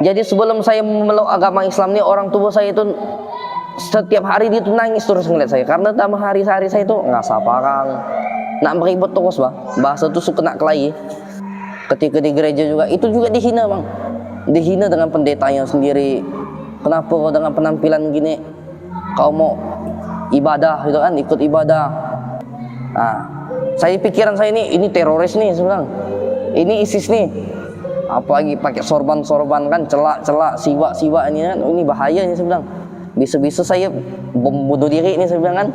Jadi sebelum saya memeluk agama Islam nih, orang tua saya itu setiap hari dia tuh nangis terus ngeliat saya, karena dalam hari-hari saya itu nggak saparang, nak meribut terus bang, bahasa tuh suka nak kelahi. Ketika di gereja juga itu juga dihina bang, dihina dengan pendetanya sendiri. Kenapa kau dengan penampilan gini kau mau ibadah gitu kan, ikut ibadah. Nah, pikiran saya ini teroris nih sebenarnya, ini ISIS nih, apalagi pakai sorban kan, celak siwa ini kan, ini bahaya nih sebenarnya, bisa-bisa saya bunuh diri ini sebenarnya kan.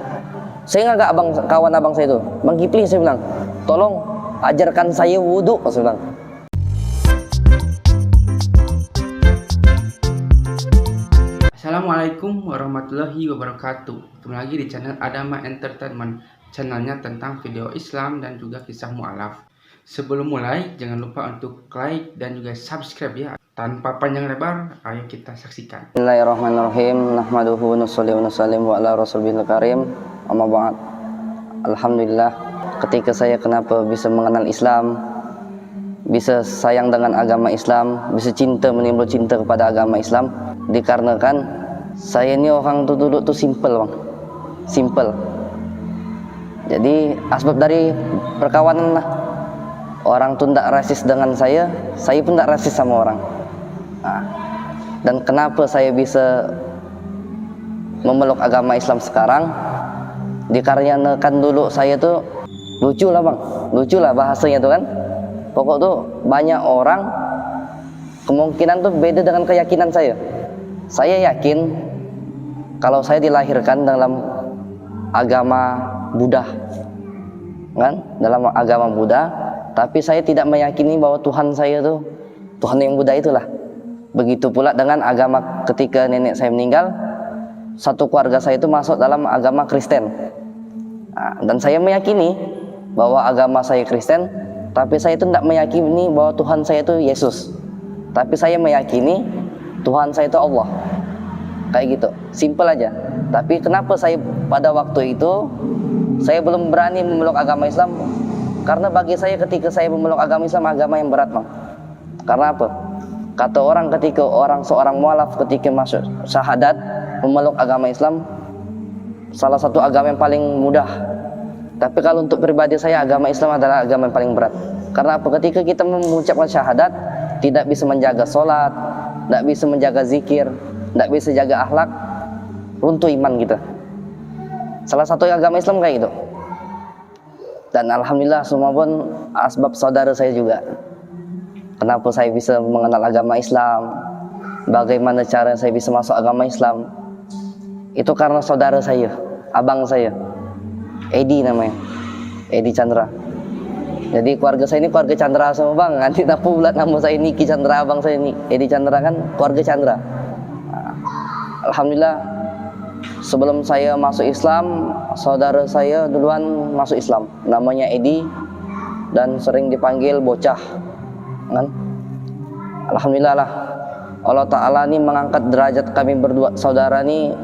Saya ngagak kawan abang saya itu, Bang Kipli, saya bilang tolong ajarkan saya wudhu, saya bilang. Assalamualaikum warahmatullahi wabarakatuh. Kembali lagi di channel Adama Entertainment, channelnya tentang video Islam dan juga kisah mu'alaf. Sebelum mulai, jangan lupa untuk like dan juga subscribe ya. Tanpa panjang lebar, ayo kita saksikan. Bismillahirrahmanirrahim. Nahmaduhu wa nusalli wa nusallim ala rasulil karim. Amma ba'd. Alhamdulillah, ketika saya kenapa bisa mengenal Islam, bisa sayang dengan agama Islam, bisa menimbul cinta kepada agama Islam, dikarenakan saya ini orang tuh duduk tuh simple bang, simple. Jadi asbab dari perkawanan lah, orang tuh tidak rasis dengan saya pun tidak rasis sama orang. Nah, dan kenapa saya bisa memeluk agama Islam sekarang, dikarenakan dulu saya tuh lucu lah bang, lucu lah bahasanya tuh kan. Pokok tuh banyak orang kemungkinan tuh beda dengan keyakinan saya. Saya yakin kalau saya dilahirkan dalam agama Buddha, kan? Dalam agama Buddha, tapi saya tidak meyakini bahwa Tuhan saya tuh Tuhan yang Buddha itulah. Begitu pula dengan agama ketika nenek saya meninggal, satu keluarga saya itu masuk dalam agama Kristen. Nah, dan saya meyakini bahwa agama saya Kristen, tapi saya itu tidak meyakini bahwa Tuhan saya itu Yesus. Tapi saya meyakini Tuhan saya itu Allah. Kayak gitu, simple aja. Tapi kenapa saya pada waktu itu saya belum berani memeluk agama Islam? Karena bagi saya ketika saya memeluk agama Islam, agama yang berat, bang. Karena apa? Kata orang ketika seorang mualaf ketika masuk syahadat memeluk agama Islam, salah satu agama yang paling mudah. Tapi kalau untuk pribadi saya, agama Islam adalah agama yang paling berat. Karena apa? Ketika kita mengucapkan syahadat, tidak bisa menjaga sholat, tidak bisa menjaga zikir, tidak bisa jaga akhlak, runtuh iman kita. Salah satu agama Islam kayak gitu. Dan alhamdulillah semua pun asbab saudara saya juga. Kenapa saya bisa mengenal agama Islam, bagaimana cara saya bisa masuk agama Islam, itu karena saudara saya, abang saya, Edi namanya, Edi Chandra. Jadi keluarga saya ini keluarga Chandra sama bang. Nanti apa pula nama saya Niki Chandra, abang saya ini Edi Chandra, kan keluarga Chandra. Alhamdulillah, sebelum saya masuk Islam, saudara saya duluan masuk Islam, namanya Edi dan sering dipanggil bocah, kan? Alhamdulillah lah, Allah Ta'ala ini mengangkat derajat kami berdua saudara ini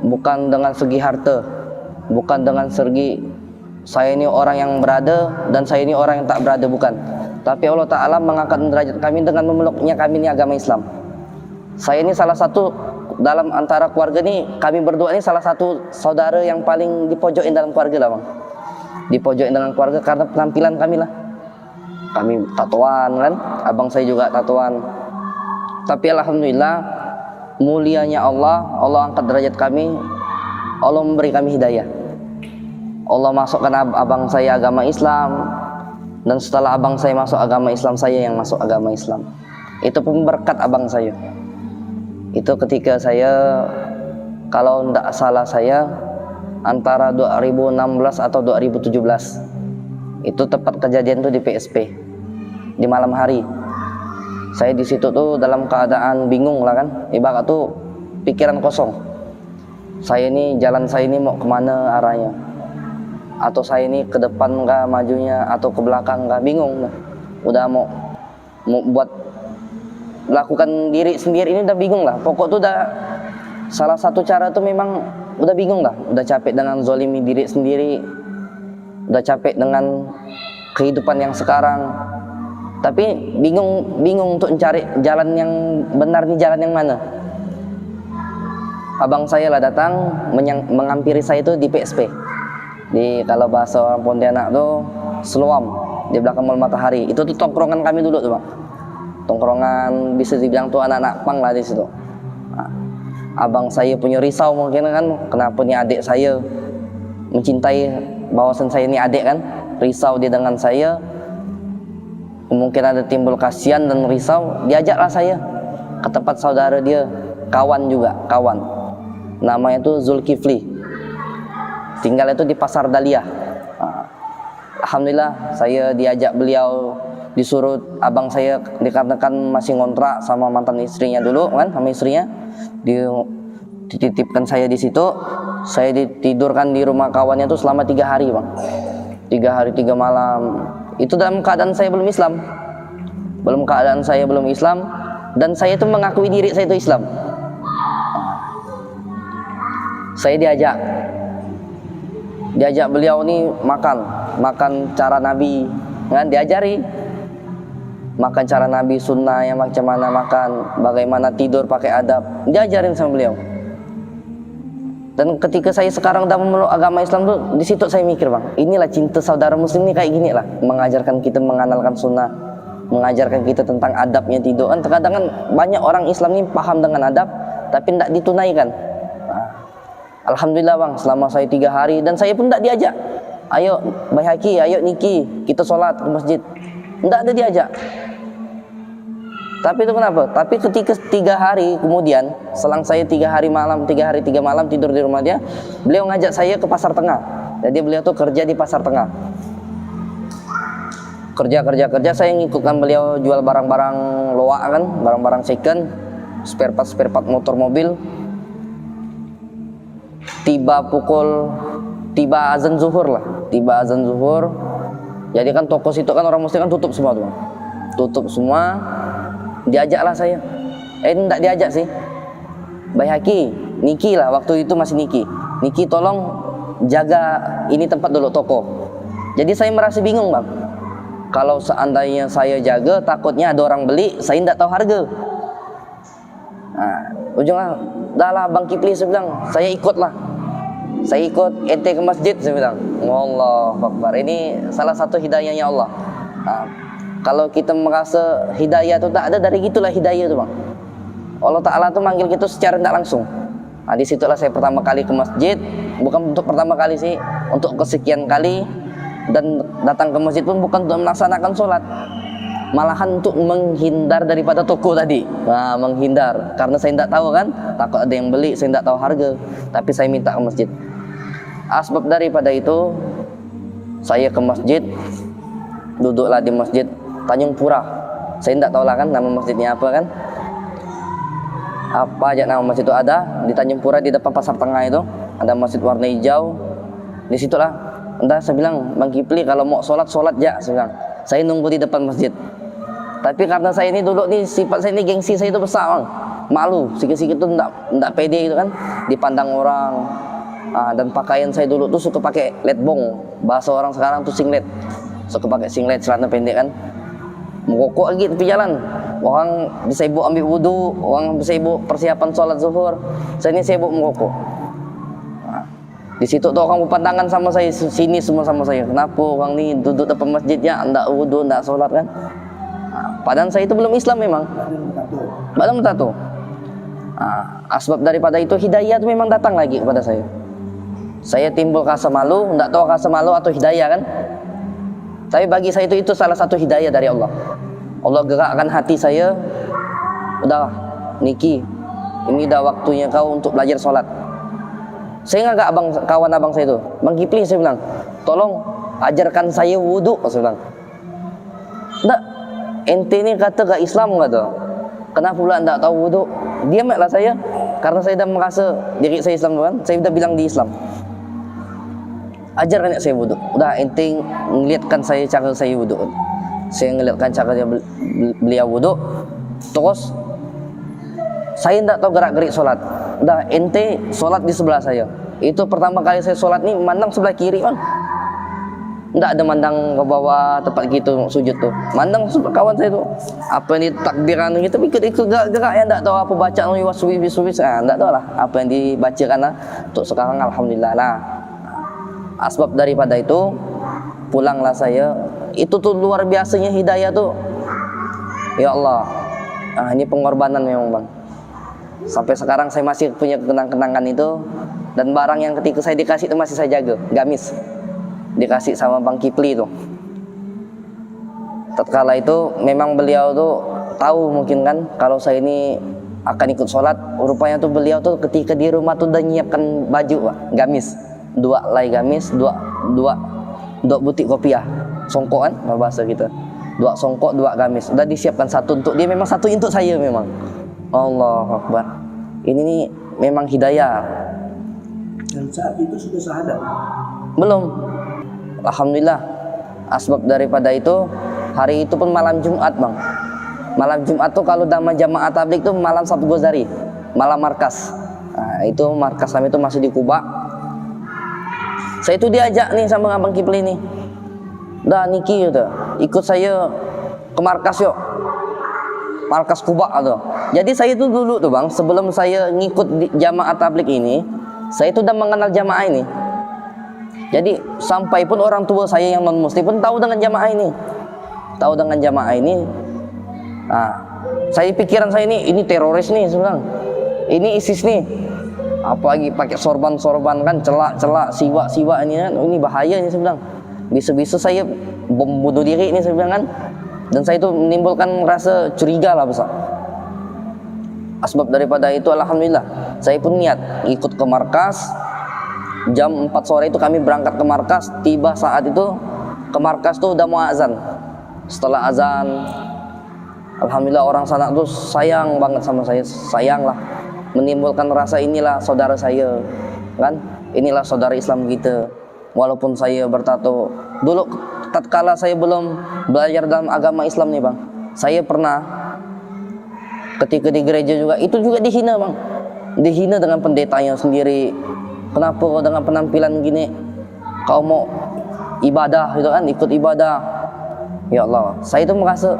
bukan dengan segi harta, bukan dengan segi saya ini orang yang berada dan saya ini orang yang tak berada, bukan. Tapi Allah Ta'ala mengangkat derajat kami dengan memeluknya kami ini agama Islam. Saya ini salah satu dalam antara keluarga nih, kami berdua ini salah satu saudara yang paling dipojokin dalam keluarga lah bang. Dipojokin dengan keluarga karena penampilan kami lah. Kami tatoan kan, abang saya juga tatoan. Tapi alhamdulillah, mulianya Allah angkat derajat kami, Allah memberi kami hidayah. Allah masukkan abang saya agama Islam, dan setelah abang saya masuk agama Islam, saya yang masuk agama Islam. Itu pun berkat abang saya. Itu ketika saya, kalau tidak salah saya, antara 2016 atau 2017. Itu tepat kejadian tuh di PSP, di malam hari. Saya di situ tuh dalam keadaan bingung lah kan, ibarat tuh pikiran kosong. Jalan saya ini mau kemana arahnya? Atau saya ini ke depan enggak majunya, atau ke belakang enggak, bingung lah. Udah mau buat lakukan diri sendiri ini udah bingung lah. Pokok tuh udah salah satu cara tuh memang udah bingung lah. Udah capek dengan zolimi diri sendiri, udah capek dengan kehidupan yang sekarang. Tapi bingung untuk mencari jalan yang benar, nih jalan yang mana. Abang saya lah datang menghampiri saya itu di PSP. Kalau bahasa orang Pontianak tuh Seluam, di belakang Mall Matahari. Itu tuh tongkrongan kami dulu tuh, Bang. Tongkrongan bisa dibilang tuh anak-anak pang lah di situ. Nah, abang saya punya risau mungkin kan, kenapa nih adik saya mencintai bahwasan saya ini adik kan, risau dia dengan saya. Mungkin ada timbul kasihan dan risau, diajaklah saya ke tempat saudara dia, kawan juga, kawan. Namanya itu Zulkifli. Tinggal itu di Pasar Daliah. Alhamdulillah saya diajak beliau, disuruh abang saya dikarenakan masih ngontrak sama mantan istrinya dulu kan, sama istrinya. Dititipkan saya di situ. Saya ditidurkan di rumah kawannya itu selama 3 hari, Bang. 3 hari 3 malam. Itu dalam keadaan saya belum Islam. Keadaan saya belum Islam, dan saya itu mengakui diri saya itu Islam. Saya diajak beliau nih makan cara Nabi, kan diajari makan cara Nabi, sunnah yang macam mana makan, bagaimana tidur pakai adab, diajarin sama beliau. Dan ketika saya sekarang udah memeluk agama Islam tuh, di situ saya mikir, Bang, inilah cinta saudara muslim nih kayak gini lah, mengajarkan kita mengenalkan sunnah, mengajarkan kita tentang adabnya tidur. Kan terkadang kan banyak orang Islam ini paham dengan adab tapi tidak ditunaikan. Alhamdulillah, Bang, selama saya 3 hari, dan saya pun tidak diajak, ayo Baihaqi, ayo Niki, kita sholat ke masjid. Tidak ada diajak. Tapi itu kenapa? Tapi ketika 3 hari kemudian, selang saya 3 hari 3 malam tidur di rumah dia, beliau ngajak saya ke Pasar Tengah. Jadi beliau tuh kerja di Pasar Tengah. Kerja, saya ngikutkan beliau jual barang-barang loak kan, barang-barang second, spare part motor mobil. Tiba azan zuhur. Jadi kan toko situ kan orang muslim kan tutup semua tuh, Bang. Tutup semua. Diajaklah saya. Enggak diajak sih. Baihaqi, Niki lah, waktu itu masih Niki tolong jaga ini tempat dulu, toko. Jadi saya merasa bingung, Bang. Kalau seandainya saya jaga, takutnya ada orang beli, saya enggak tahu harga. Nah, ujungnya, dah lah Bang Kifli, saya bilang, saya ikut ente ke masjid, saya bilang. Allahu Akbar. Ini salah satu hidayahnya Allah. Nah, kalau kita merasa hidayah itu tak ada, dari gitulah hidayah itu, Bang. Allah Ta'ala tuh manggil kita secara tidak langsung. Nah, disitulah saya pertama kali ke masjid. Bukan untuk pertama kali sih, untuk kesekian kali. Dan datang ke masjid pun bukan untuk melaksanakan sholat, malahan untuk menghindar daripada toko tadi. Nah, menghindar, karena saya tidak tahu kan, takut ada yang beli, saya tidak tahu harga. Tapi saya minta ke masjid. Asbab daripada itu, saya ke masjid, duduklah di masjid Tanjung Pura. Saya tidak tahu lah kan nama masjidnya apa kan. Apa aja nama masjid itu ada di Tanjung Pura, di depan Pasar Tengah itu ada masjid warna hijau. Di situlah, entah saya bilang, Bang Kifli kalau mau sholat ya, saya bilang. Saya nunggu di depan masjid. Tapi karena saya ini dulu nih, sifat saya ini gengsi saya itu besar, Bang. Malu, sikit-sikit tuh enggak pede gitu kan, dipandang orang. Dan pakaian saya dulu tuh suka pakai letbong, bahasa orang sekarang tuh singlet. Suka pakai singlet, celana pendek kan. Merokok lagi tepi jalan. Orang bisa ibu ambil wudu, orang bisa ibu persiapan sholat zuhur. Saya ini sibuk merokok. Di situ tuh orang berpandangan sama saya, sini semua sama saya. Kenapa orang ni duduk depan masjidnya, enggak wudu, enggak sholat kan? Padahal saya itu belum Islam memang. Belum tahu. Asbab daripada itu hidayah itu memang datang lagi kepada saya. Saya timbul rasa malu, enggak tahu rasa malu atau hidayah kan? Tapi bagi saya itu salah satu hidayah dari Allah. Allah gerakkan hati saya. Udah, Niki, ini dah waktunya kau untuk belajar sholat. Saya ngagak kawan abang saya itu, Bang Kifli, saya bilang, tolong ajarkan saya wudu, saya bilang. Enggak, ente ini kata gak Islam kata. Kenapa pula enggak tahu wudu? Diamlah saya, karena saya dah merasa diri saya Islam kan. Saya dah bilang di Islam. Ajarkan saya wudu. Udah, ente ngeliatkan saya cara saya wudu. Saya ngeliatkan cara dia beliau wudu. Terus saya enggak tahu gerak-gerik sholat. Udah, ente sholat di sebelah saya. Itu pertama kali saya sholat nih, mandang sebelah kiri, Bang. Nggak ada mandang ke bawah tempat gitu sujud tuh. Mandang kawan saya tuh. Apa yang ditakbiran gitu, ikut-ikut gerak-gerak yang nggak tahu apa bacaan waswis. Nggak tahu lah apa yang dibacakan lah. Untuk sekarang alhamdulillah lah. Asbab daripada itu pulanglah saya. Itu tuh luar biasanya hidayah tuh. Ya Allah. Ini pengorbanan memang bang. Sampai sekarang saya masih punya kenang-kenangan itu. Dan barang yang ketika saya dikasih itu masih saya jaga, gamis. Dikasih sama Bang Kipli itu. Tatkala itu memang beliau tuh tahu mungkin kan kalau saya ini akan ikut sholat. Rupanya tuh beliau tuh ketika di rumah tuh udah nyiapkan baju, Pak, gamis, 2 lay gamis, dua butik kopiah, songkok kan bahasa kita, 2 songkok 2 gamis, udah disiapkan, satu untuk dia, memang satu untuk saya memang. Allahu Akbar. Ini nih memang hidayah. Dan saat itu sudah syahadat? Belum. Alhamdulillah. Asbab daripada itu, hari itu pun malam Jumat bang. Malam Jumat tuh kalau nama jamaah tabligh tuh malam Sabtu Gozari, malam markas. Nah, itu markas kami itu masih di Kuba. Saya itu diajak nih sama Abang Kipli nih. Dah Niki gitu, ikut saya ke markas yuk. Markas Kuba tuh. Jadi saya itu dulu tuh bang, sebelum saya ngikut di jamaah tabligh ini, saya itu udah mengenal jamaah ini. Jadi sampai pun orang tua saya yang non muslim pun tahu dengan jamaah ini. Tahu dengan jamaah ini. Nah, saya pikiran saya ini teroris nih sebenarnya. Ini ISIS nih. Apalagi pakai sorban kan, celak siwa ini kan. Ini bahaya nih sebenarnya. Bisa-bisa saya bom bunuh diri ini sebenarnya kan. Dan saya itu menimbulkan rasa curiga lah besar. Asbab daripada itu alhamdulillah saya pun niat ikut ke markas. Jam 4 sore itu kami berangkat ke markas. Tiba saat itu ke markas tuh udah mau azan. Setelah azan, alhamdulillah orang sana tuh sayang banget sama saya. Sayang lah, menimbulkan rasa inilah saudara saya kan, inilah saudara Islam kita. Walaupun saya bertato dulu, tatkala saya belum belajar dalam agama Islam nih bang, saya pernah ketika di gereja juga, itu juga dihina bang. Dihina dengan pendetanya sendiri. Kenapa kau dengan penampilan gini kau mau ibadah gitu kan, ikut ibadah. Ya Allah, saya itu merasa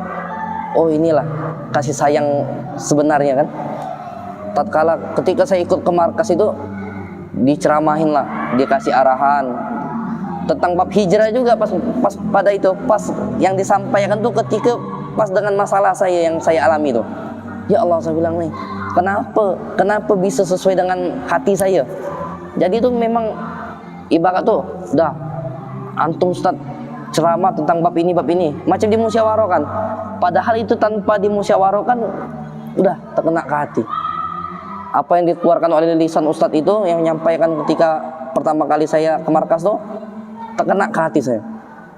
oh inilah kasih sayang sebenarnya kan. Tatkala ketika saya ikut ke markas itu diceramahin lah, dikasih arahan tentang bab hijrah juga pas pada itu, pas yang disampaikan tuh ketika pas dengan masalah saya yang saya alami tuh. Ya Allah, saya bilang nih, kenapa bisa sesuai dengan hati saya. Jadi itu memang ibarat tuh, dah antum Ustaz ceramah tentang bab ini macam dimusyawarahkan. Padahal itu tanpa dimusyawarahkan udah terkena ke hati. Apa yang dikeluarkan oleh lisan Ustadz itu yang menyampaikan ketika pertama kali saya ke markas tuh terkena ke hati saya.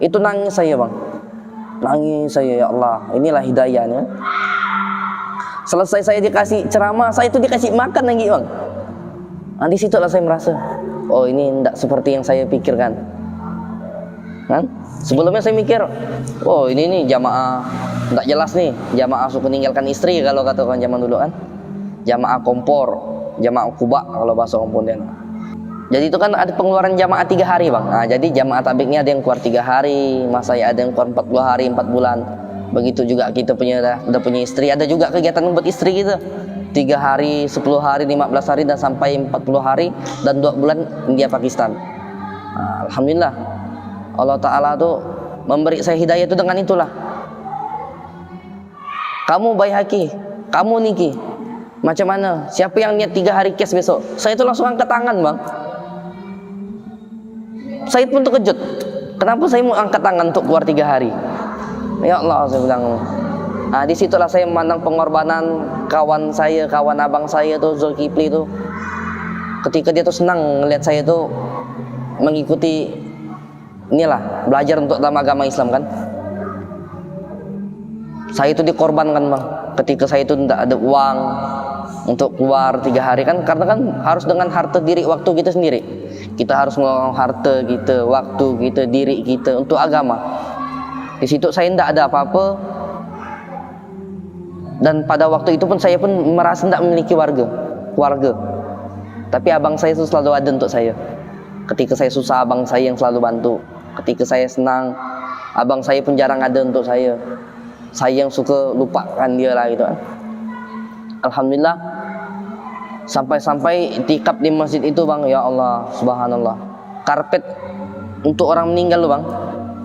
Itu nangis saya bang, nangis saya, ya Allah, inilah hidayahnya. Selesai saya dikasih ceramah, saya itu dikasih makan lagi bang. Nah, di situ lah saya merasa, oh ini tidak seperti yang saya pikirkan. Kan? Sebelumnya saya mikir, oh ini nih jamaah tidak jelas nih, jamaah suka meninggalkan istri kalau kata orang zaman dulu kan, jamaah kompor, jamaah kubak kalau bahasa komponen. Jadi itu kan ada pengeluaran jamaah 3 hari bang. Nah, jadi jamaah tablighnya ada yang keluar 3 hari, masa ya ada yang keluar 40 hari, 4 bulan. Begitu juga kita udah punya istri, ada juga kegiatan buat istri gitu. 3 hari, 10 hari, 15 hari, dan sampai 40 hari dan 2 bulan India Pakistan. Nah, alhamdulillah Allah Ta'ala tuh memberi saya hidayah itu dengan itulah. Kamu Baihaqi, kamu Niki, macam mana? Siapa yang niat 3 hari kes besok? Saya itu langsung angkat tangan bang. Saya pun terkejut, kenapa saya mau angkat tangan untuk keluar 3 hari? Ya Allah, saya bilang. Nah, disitulah saya memandang pengorbanan kawan saya, kawan abang saya tuh Zulkifli tuh. Ketika dia tuh senang ngelihat saya tuh mengikuti inilah, belajar untuk dalam agama Islam kan. Saya itu dikorbankan bang. Ketika saya itu tidak ada uang untuk keluar 3 hari kan, karena kan harus dengan harta diri, waktu kita sendiri. Kita harus mengeluarkan harta kita, waktu kita, diri kita untuk agama. Di situ saya tidak ada apa-apa. Dan pada waktu itu pun saya pun merasa tidak memiliki keluarga. Tapi abang saya itu selalu ada untuk saya. Ketika saya susah, abang saya yang selalu bantu. ketika saya senang, abang saya pun jarang ada untuk saya yang suka lupakan dia lah gitu kan. Alhamdulillah, sampai-sampai itikaf di masjid itu bang, ya Allah, subhanallah, karpet untuk orang meninggal loh bang,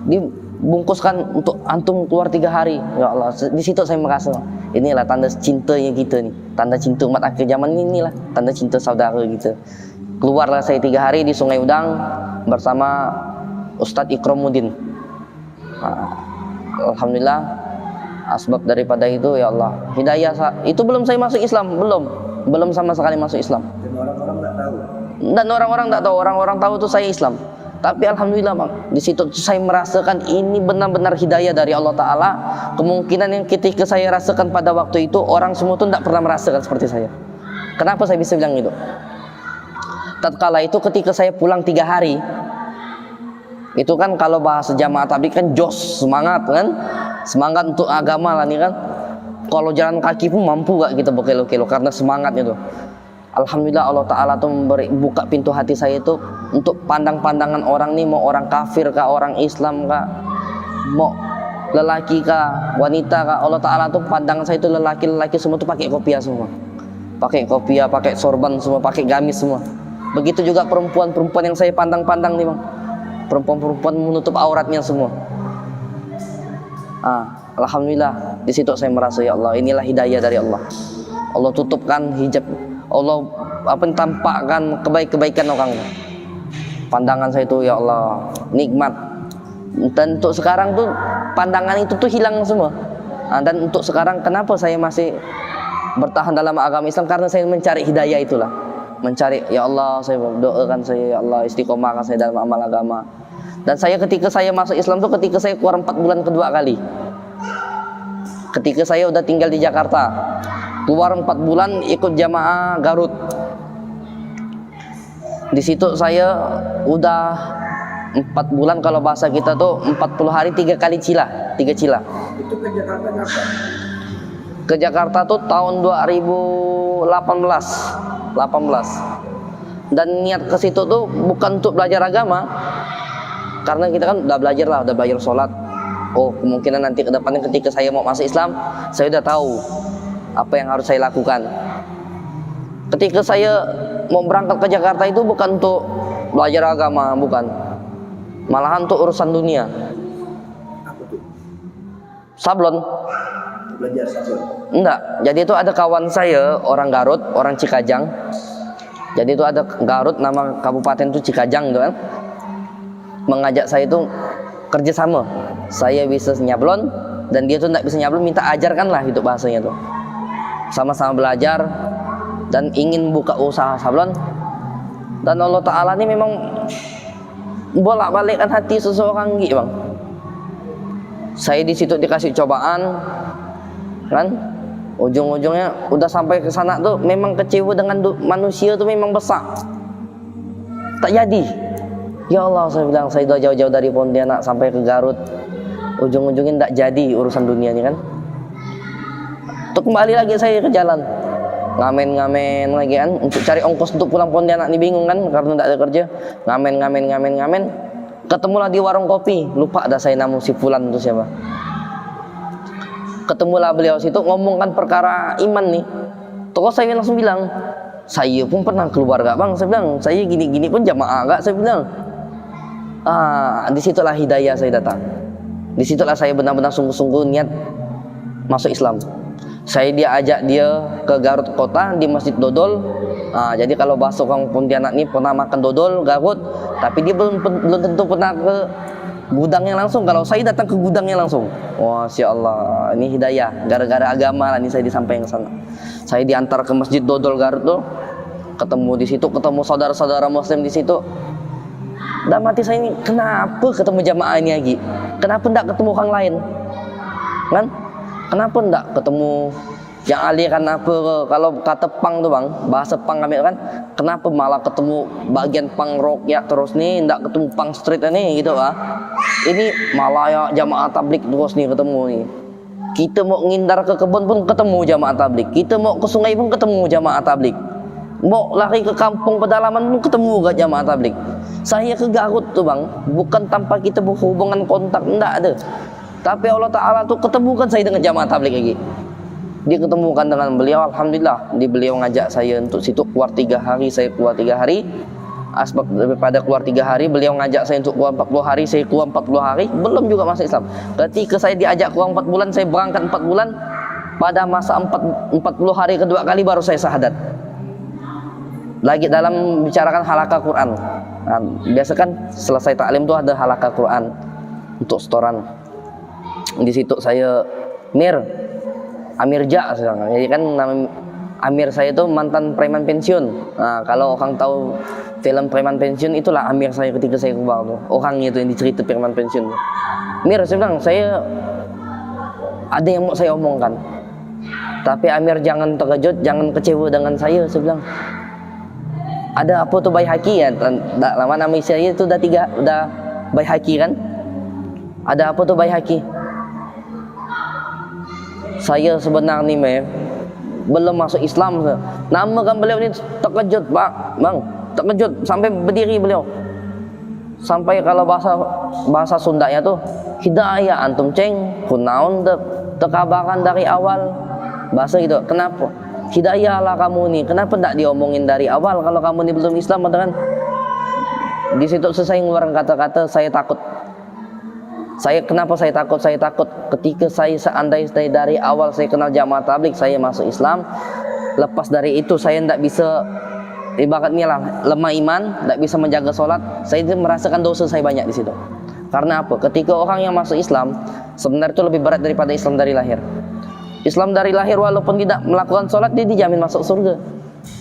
dibungkuskan untuk antum keluar 3 hari, ya Allah. Di situ saya merasa inilah tanda cintanya kita nih, tanda cinta umat akhir zaman inilah, tanda cinta saudara gitu. Keluarlah saya 3 hari di Sungai Udang bersama Ustadz Ikramuddin. Alhamdulillah, asbab daripada itu ya Allah, hidayah. Itu belum saya masuk Islam, belum sama sekali masuk Islam. Dan orang-orang nggak tahu. Dan orang-orang tak tahu, orang-orang tahu tuh saya Islam. Tapi alhamdulillah bang, di situ saya merasakan ini benar-benar hidayah dari Allah Taala. Kemungkinan yang ketika saya rasakan pada waktu itu orang semua tuh tidak pernah merasakan seperti saya. Kenapa saya bisa bilang gitu? Tatkala itu ketika saya pulang 3 hari, itu kan kalau bahasa jamaah tabligh kan jos, semangat kan, semangat untuk agama lah nih kan. Kalau jalan kaki pun mampu gak kita berkilo-kilo karena semangat itu. Alhamdulillah Allah Ta'ala tuh buka pintu hati saya itu untuk pandang-pandangan orang nih, mau orang kafir kah, orang Islam kah, mau lelaki kah, wanita kah. Allah Ta'ala tuh pandangan saya itu lelaki-lelaki semua tuh pakai kopiah semua, pakai kopiah, pakai sorban semua, pakai gamis semua. Begitu juga perempuan-perempuan yang saya pandang-pandang nih bang, perempuan-perempuan menutup auratnya semua. Alhamdulillah, di situ saya merasa ya Allah, inilah hidayah dari Allah. Allah tutupkan hijab, Allah tampakkan kebaikan orang. Pandangan saya itu ya Allah nikmat. Dan untuk sekarang tuh pandangan itu tuh hilang semua. Dan untuk sekarang kenapa saya masih bertahan dalam agama Islam? Karena saya mencari hidayah itulah. Mencari ya Allah, saya doakan saya ya Allah istiqomahkan saya dalam amal agama. Dan saya ketika saya masuk Islam tuh ketika saya keluar 4 bulan kedua kali. Ketika saya udah tinggal di Jakarta, keluar 4 bulan ikut jamaah Garut. Di situ saya udah 4 bulan, kalau bahasa kita tuh 40 hari 3 kali cila, 3 cila. Itu ke Jakarta ngapa? Ke Jakarta tuh tahun 2018. Dan niat ke situ tuh bukan untuk belajar agama, karena kita kan udah belajar sholat. Oh, kemungkinan nanti ke depannya ketika saya mau masuk Islam, saya udah tahu apa yang harus saya lakukan. Ketika saya mau berangkat ke Jakarta itu bukan untuk belajar agama, bukan. Malahan untuk urusan dunia. Apa tuh? Sablon. Belajar sablon. Enggak. Jadi itu ada kawan saya orang Garut, orang Cikajang. Jadi itu ada Garut, nama kabupaten itu Cikajang gitu kan. Mengajak saya itu kerjasama. Saya bisa nyablon dan dia tuh enggak bisa nyablon, minta ajarkan lah gitu bahasanya tuh. Sama-sama belajar dan ingin buka usaha sablon. Dan Allah Ta'ala ini memang bolak-balikkan hati seseorang gitu bang. Saya di situ dikasih cobaan kan, ujung-ujungnya udah sampai ke sana tuh memang kecewa dengan manusia tuh memang besar, tak jadi. Ya Allah, saya bilang saya udah jauh-jauh dari Pontianak sampai ke Garut, ujung-ujungnya tidak jadi urusan dunia ini kan. Tuh kembali lagi saya ke jalan, ngamen lagi kan, untuk cari ongkos untuk pulang Pontianak nih, bingung kan karena tidak ada kerja. Ngamen, ketemulah di warung kopi, lupa dah saya nama si Fulan itu siapa. Ketemulah beliau situ, ngomongkan perkara iman nih. Terus saya langsung bilang, saya pun pernah keluar gak bang? Saya bilang, saya gini-gini pun jamaah gak? Saya bilang. Disitulah hidayah saya datang. Disitulah saya benar-benar sungguh-sungguh niat masuk Islam. Saya diajak dia ke Garut kota di Masjid Dodol. Jadi kalau bahasa orang Pontianak ini pernah makan dodol Garut, tapi dia belum tentu pernah ke gudangnya langsung. Kalau saya datang ke gudangnya langsung. Wah, Masya Allah, ini hidayah. Gara-gara agama lah ini saya disampaikan ke sana. Saya diantar ke Masjid Dodol Garut tuh, ketemu di situ, ketemu saudara-saudara Muslim di situ. Dan mati saya ini, kenapa ketemu jamaah ini lagi? Kenapa enggak ketemu orang lain? Kan? Kenapa enggak ketemu yang aliran apa? Kalau kata pang tuh bang, bahasa pang kami kan, kenapa malah ketemu bagian pang rock ya terus nih, enggak ketemu pang street ini gitu ah? Ini malah ya jamaah tabligh terus nih ketemu nih. Kita mau ngindar ke kebun pun ketemu jamaah tabligh. Kita mau ke sungai pun ketemu jamaah tabligh. Mau lari ke kampung pedalaman pun ketemu gak jamaah tabligh. Saya ke Garut tuh bang, bukan tanpa kita berhubungan kontak, enggak ada. Tapi Allah Ta'ala tuh ketemukan saya dengan jamaah tabligh lagi. Dia ketemukan dengan beliau, alhamdulillah. Beliau ngajak saya untuk situ keluar 3 hari, saya keluar 3 hari. Asbab daripada keluar 3 hari, beliau ngajak saya untuk keluar 40 hari, saya keluar 40 hari, belum juga masuk Islam. Ketika saya diajak keluar 4 bulan, saya berangkat 4 bulan. Pada masa 40 hari kedua kali baru saya syahadat. Lagi dalam bicarakan halaqah Quran. Nah, biasa kan selesai taklim tuh ada halaqah Quran untuk setoran. Di situ saya Amirja sekarang. Jadi kan nama Amir saya itu mantan preman pensiun. Nah, kalau orang tahu film preman pensiun, itulah Amir saya ketika saya keluar tuh. Orangnya itu yang dicerita preman pensiun. Mir, saya bilang, saya ada yang mau saya omongkan. Tapi Amir jangan terkejut, jangan kecewa dengan saya bilang. Ada apa tuh Baihaqi ya? Lama nama saya itu udah Baihaqi kan? Ada apa tuh Baihaqi? Saya sebenarnya nih Mer, belum masuk Islam. Nama kan beliau ini terkejut Pak, Bang, terkejut sampai berdiri beliau. Sampai kalau bahasa Sundanya tuh hidayah antum ceng, kunaun tekabaran dari awal. Bahasa gitu. Kenapa? Hidayah lah kamu nih. Kenapa tidak diomongin dari awal kalau kamu nih belum Islam, kan? Di situ selesai ngeluarin kata-kata, saya takut. Kenapa saya takut? Saya takut ketika seandainya dari awal saya kenal jamaah tabligh, saya masuk Islam. Lepas dari itu saya tidak bisa, ibaratnya lah lemah iman, tidak bisa menjaga sholat. Saya merasakan dosa saya banyak di situ. Karena apa? Ketika orang yang masuk Islam, sebenarnya itu lebih berat daripada Islam dari lahir. Islam dari lahir walaupun tidak melakukan sholat, dia dijamin masuk surga.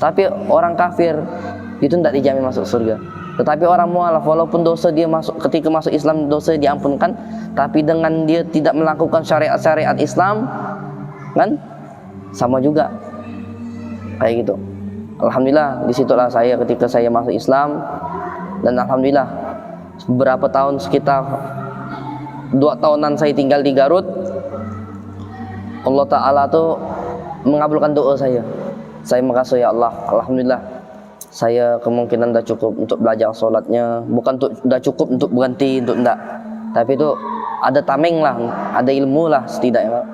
Tapi orang kafir itu tidak dijamin masuk surga. Tetapi orang mualaf walaupun dosa dia ketika masuk Islam dosa diampunkan, tapi dengan dia tidak melakukan syariat-syariat Islam, kan sama juga kayak gitu. Alhamdulillah disitulah saya ketika saya masuk Islam, dan alhamdulillah beberapa tahun, sekitar 2 tahunan saya tinggal di Garut, Allah Ta'ala tuh mengabulkan doa saya. Saya merasa ya Allah, alhamdulillah saya kemungkinan dah cukup untuk belajar sholatnya, bukan dah cukup untuk berhenti, untuk enggak, tapi itu ada tameng lah, ada ilmu lah setidaknya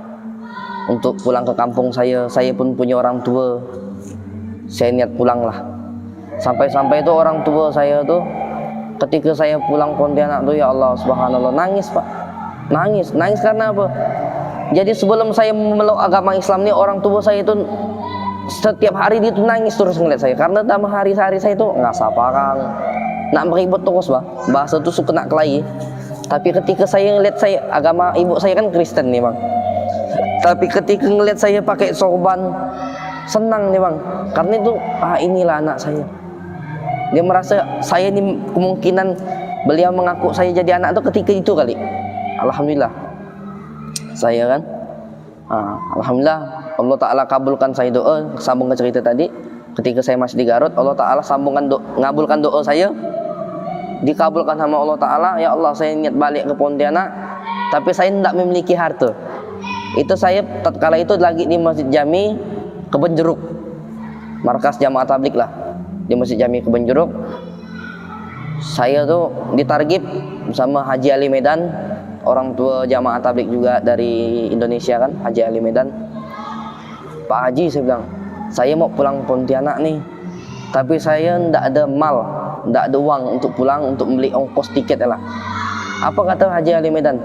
untuk pulang ke kampung saya. Saya pun punya orang tua, saya niat pulang lah. Sampai itu orang tua saya tuh ketika saya pulang Pontianak tuh, ya Allah subhanallah, nangis Pak, nangis karena apa? Jadi sebelum saya memeluk agama Islam nih, orang tua saya itu setiap hari dia tuh nangis terus ngeliat saya, karena dalam hari-hari saya itu nggak saparang, nak meribut terus bahasa tuh suka nak kelahi. Tapi ketika saya ngeliat agama ibu saya kan Kristen nih bang, tapi ketika ngeliat saya pakai sorban, senang nih bang, karena itu inilah anak saya. Dia merasa saya ini kemungkinan beliau mengaku saya jadi anak tuh ketika itu kali. Alhamdulillah saya kan, alhamdulillah Allah Ta'ala kabulkan saya doa. Sambung ke cerita tadi, ketika saya masih di Garut, Allah Ta'ala ngabulkan doa saya, dikabulkan sama Allah Ta'ala. Ya Allah, saya niat balik ke Pontianak, tapi saya tidak memiliki harta. Itu saya tatkala itu lagi di Masjid Jami Kebonjeruk, markas jamaah tabligh lah di Masjid Jami Kebonjeruk. Saya tuh ditargib sama Haji Ali Medan, orang tua jamaah tabligh juga dari Indonesia kan, Haji Ali Medan. Pak Haji, saya bilang, saya mau pulang Pontianak nih, tapi saya ndak ada mal, ndak ada uang untuk pulang, untuk beli ongkos tiket lah. Apa kata Haji Ali Medan?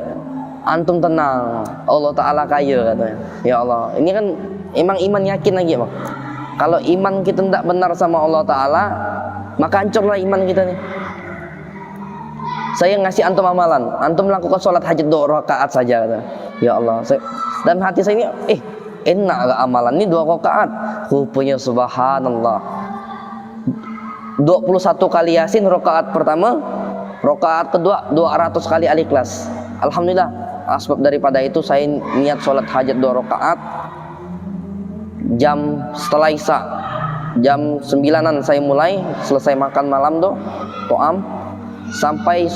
Antum tenang, Allah Ta'ala kaya katanya. Ya Allah, ini kan emang iman yakin lagi bang. Kalau iman kita ndak benar sama Allah Ta'ala, maka hancurlah iman kita nih. Saya ngasih antum amalan, antum melakukan sholat hajat 2 rakaat saja katanya. Ya Allah, dan hati saya ini enak gak amalan ini 2 rakaat. Rupanya subhanallah, 21 kali Yasin rakaat pertama, rakaat kedua 200 kali Al-Ikhlas. Alhamdulillah, asbab daripada itu saya niat sholat hajat 2 rakaat. Setelah Isya jam 9-an saya mulai, selesai makan malam tuh to'am, sampai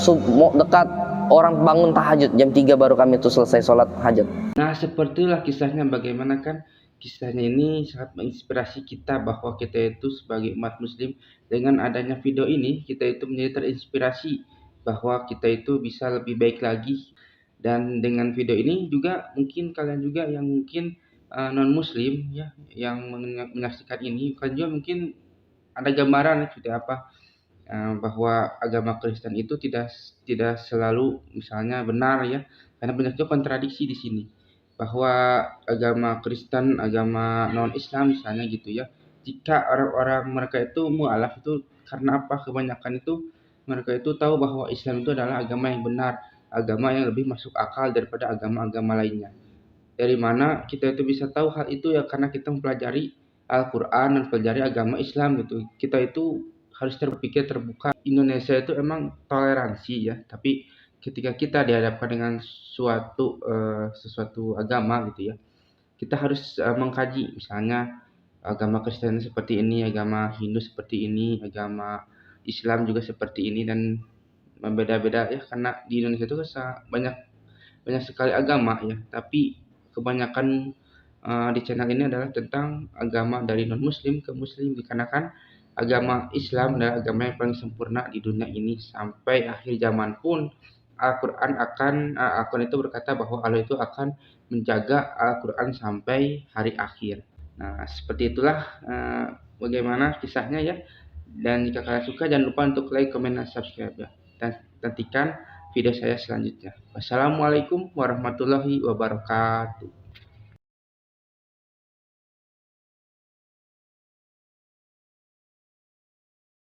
dekat orang bangun tahajud jam 3 baru kami tuh selesai sholat hajat. Nah, sepertilah kisahnya bagaimana kan Kisahnya ini sangat menginspirasi kita bahwa kita itu sebagai umat muslim, dengan adanya video ini kita itu menjadi terinspirasi bahwa kita itu bisa lebih baik lagi. Dan dengan video ini juga mungkin kalian juga yang mungkin non muslim ya, yang menyaksikan ini, kalian juga mungkin ada gambaran seperti apa bahwa agama Kristen itu tidak selalu misalnya benar ya, karena banyak juga kontradiksi di sini bahwa agama Kristen, agama non Islam misalnya gitu ya, jika orang-orang mereka itu mualaf itu karena apa, kebanyakan itu mereka itu tahu bahwa Islam itu adalah agama yang benar, agama yang lebih masuk akal daripada agama-agama lainnya. Dari mana kita itu bisa tahu hal itu ya, karena kita mempelajari Al-Quran dan mempelajari agama Islam gitu. Kita itu harus terpikir terbuka. Indonesia itu emang toleransi ya, tapi ketika kita dihadapkan dengan sesuatu agama gitu ya, kita harus mengkaji, misalnya agama Kristen seperti ini, agama Hindu seperti ini, agama Islam juga seperti ini, dan berbeda-beda ya, karena di Indonesia itu banyak banyak sekali agama ya, tapi kebanyakan di channel ini adalah tentang agama dari non muslim ke muslim, dikarenakan agama Islam adalah agama yang paling sempurna di dunia ini. Sampai akhir zaman pun Al-Quran itu berkata bahwa Allah itu akan menjaga Al-Quran sampai hari akhir. Nah, seperti itulah bagaimana kisahnya ya. Dan jika kalian suka, jangan lupa untuk like, comment, dan subscribe ya. Dan nantikan video saya selanjutnya. Wassalamualaikum warahmatullahi wabarakatuh.